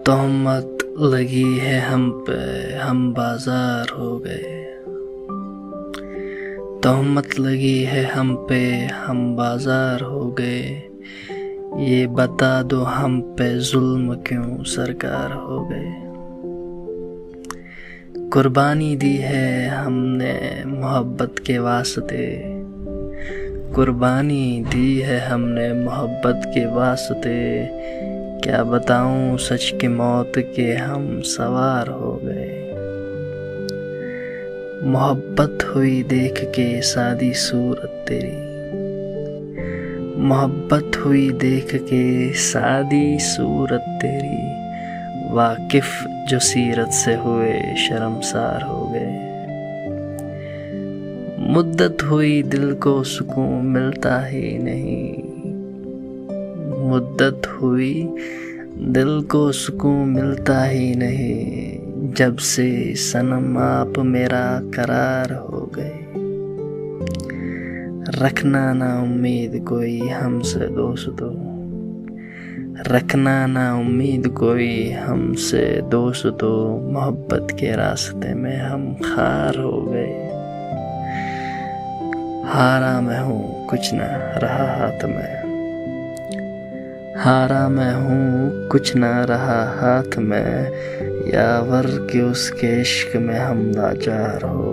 तोहमत लगी है हम पे, हम बाजार हो गए। तोहमत लगी है हम पे, हम बाजार हो गए। ये बता दो हम पे जुल्म क्यों सरकार हो गए। कुर्बानी दी है हमने मोहब्बत के वास्ते, कुर्बानी दी है हमने मोहब्बत के वास्ते। क्या बताऊं सच की मौत के हम सवार हो गए। मोहब्बत हुई देख के सादी सूरत तेरी, मोहब्बत हुई देख के सादी सूरत तेरी। वाकिफ जो सीरत से हुए शर्मसार हो गए। मुद्दत हुई दिल को सुकून मिलता ही नहीं, मुद्दत हुई दिल को सुकून मिलता ही नहीं। जब से सनम आप मेरा करार हो गए। रखना ना उम्मीद कोई हमसे दोस्तों, रखना ना उम्मीद कोई हमसे दोस्तों। मोहब्बत के रास्ते में हम खार हो गए। हारा मैं हूँ कुछ न रहा हाथ में, हारा मैं हूँ कुछ न रहा हाथ में। यावर के उसके इश्क में हम लाचार हो